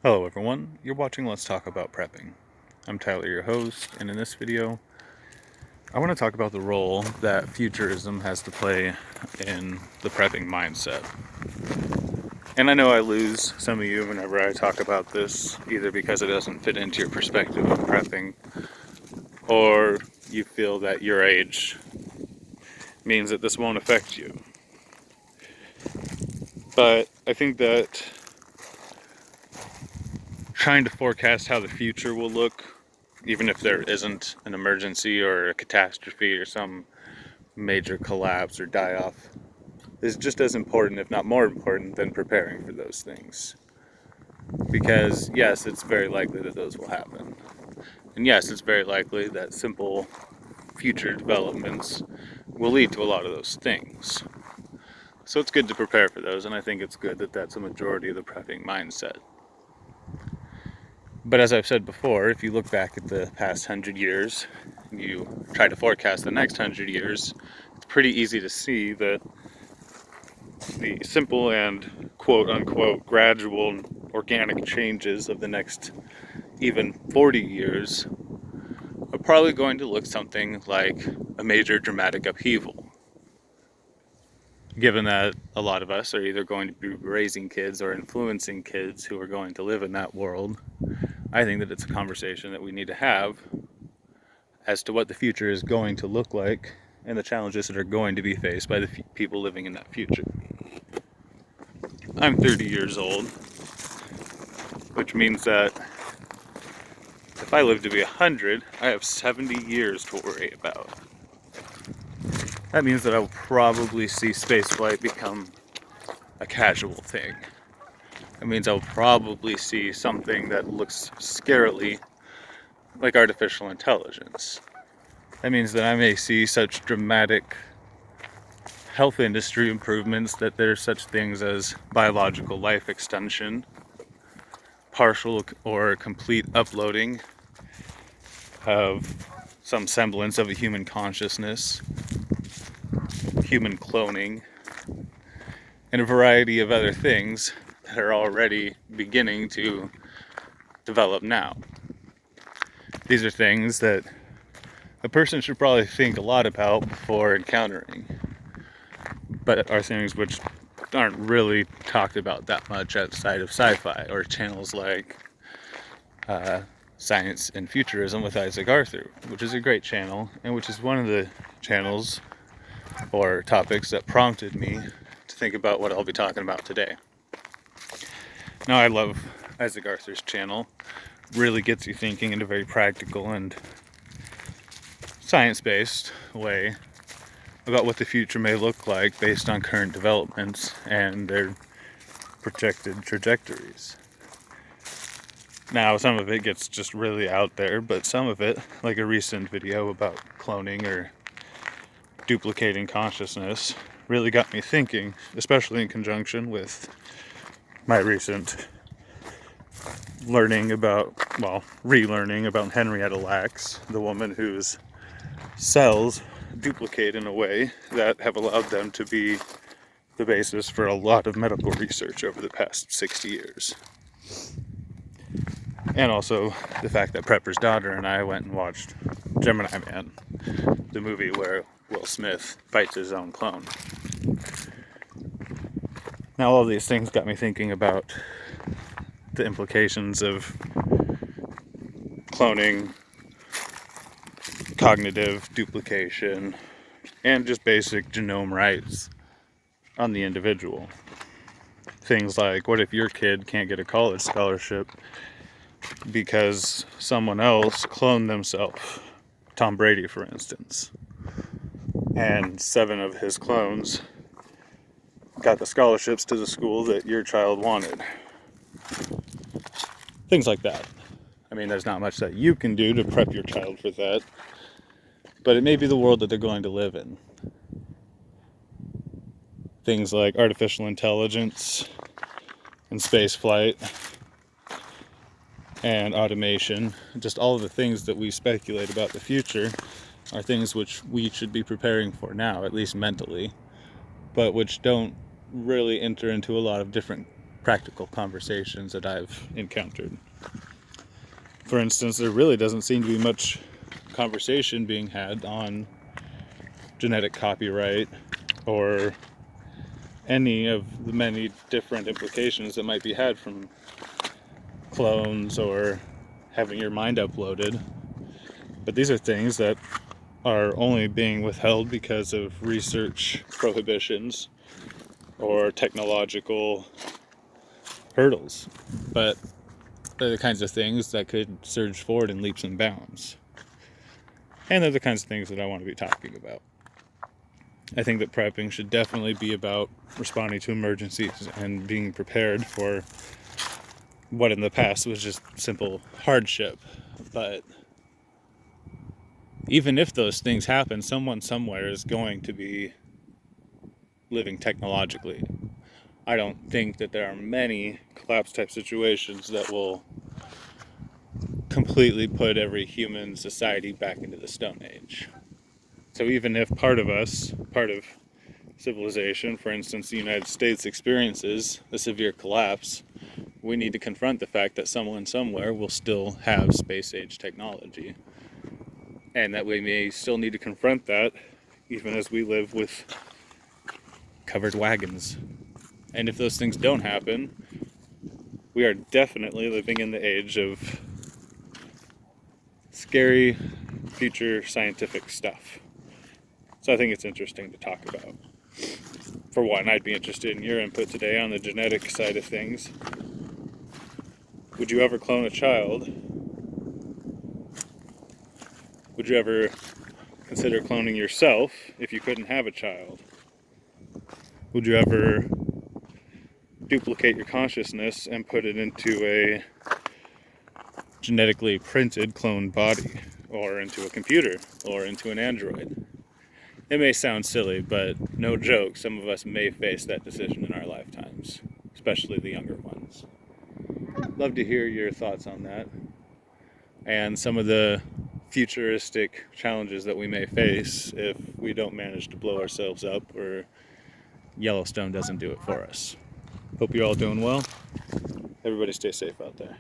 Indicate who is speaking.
Speaker 1: Hello everyone, you're watching Let's Talk About Prepping. I'm Tyler, your host, and in this video, I want to talk about the role that futurism has to play in the prepping mindset. And I know I lose some of you whenever I talk about this, either because it doesn't fit into your perspective of prepping, or you feel that your age means that this won't affect you. But I think that trying to forecast how the future will look, even if there isn't an emergency or a catastrophe or some major collapse or die-off, is just as important, if not more important, than preparing for those things. Because yes, it's very likely that those will happen. And yes, it's very likely that simple future developments will lead to a lot of those things. So it's good to prepare for those, and I think it's good that that's a majority of the prepping mindset. But as I've said before, if you look back at the past 100 years, you try to forecast the next 100 years, it's pretty easy to see that the simple and quote-unquote gradual organic changes of the next even 40 years are probably going to look something like a major dramatic upheaval. Given that a lot of us are either going to be raising kids or influencing kids who are going to live in that world, I think that it's a conversation that we need to have as to what the future is going to look like and the challenges that are going to be faced by the people living in that future. I'm 30 years old, which means that if I live to be 100, I have 70 years to worry about. That means that I will probably see spaceflight become a casual thing. That means I'll probably see something that looks scarily like artificial intelligence. That means that I may see such dramatic health industry improvements that there's such things as biological life extension, partial or complete uploading of some semblance of a human consciousness, human cloning, and a variety of other things that are already beginning to develop now. These are things that a person should probably think a lot about before encountering, but are things which aren't really talked about that much outside of sci-fi or channels like Science and Futurism with Isaac Arthur, which is a great channel and which is one of the channels or topics that prompted me to think about what I'll be talking about today. Now, I love Isaac Arthur's channel. Really gets you thinking in a very practical and science-based way about what the future may look like based on current developments and their projected trajectories. Now, some of it gets just really out there, but some of it, like a recent video about cloning or duplicating consciousness, really got me thinking, especially in conjunction with my recent relearning about Henrietta Lacks, the woman whose cells duplicate in a way that have allowed them to be the basis for a lot of medical research over the past 60 years. And also the fact that Prepper's daughter and I went and watched Gemini Man, the movie where Will Smith fights his own clone. Now, all these things got me thinking about the implications of cloning, cognitive duplication, and just basic genome rights on the individual. Things like, what if your kid can't get a college scholarship because someone else cloned themselves? Tom Brady, for instance. And 7 of his clones got the scholarships to the school that your child wanted. Things like that. I mean, there's not much that you can do to prep your child for that, but it may be the world that they're going to live in. Things like artificial intelligence and space flight and automation, just all of the things that we speculate about the future are things which we should be preparing for now, at least mentally, but which don't really enter into a lot of different practical conversations that I've encountered. For instance, there really doesn't seem to be much conversation being had on genetic copyright or any of the many different implications that might be had from clones or having your mind uploaded. But these are things that are only being withheld because of research prohibitions or technological hurdles. But they're the kinds of things that could surge forward in leaps and bounds. And they're the kinds of things that I want to be talking about. I think that prepping should definitely be about responding to emergencies and being prepared for what in the past was just simple hardship. But even if those things happen, someone somewhere is going to be living technologically. I don't think that there are many collapse type situations that will completely put every human society back into the Stone Age. So even if part of civilization, for instance, the United States, experiences a severe collapse, we need to confront the fact that someone somewhere will still have space-age technology. And that we may still need to confront that even as we live with covered wagons. And if those things don't happen, we are definitely living in the age of scary future scientific stuff. So I think it's interesting to talk about. For one, I'd be interested in your input today on the genetic side of things. Would you ever clone a child? Would you ever consider cloning yourself if you couldn't have a child? Would you ever duplicate your consciousness and put it into a genetically printed cloned body, or into a computer, or into an android? It may sound silly, but no joke, some of us may face that decision in our lifetimes, especially the younger ones. Love to hear your thoughts on that, and some of the futuristic challenges that we may face if we don't manage to blow ourselves up or Yellowstone doesn't do it for us. Hope you're all doing well. Everybody stay safe out there.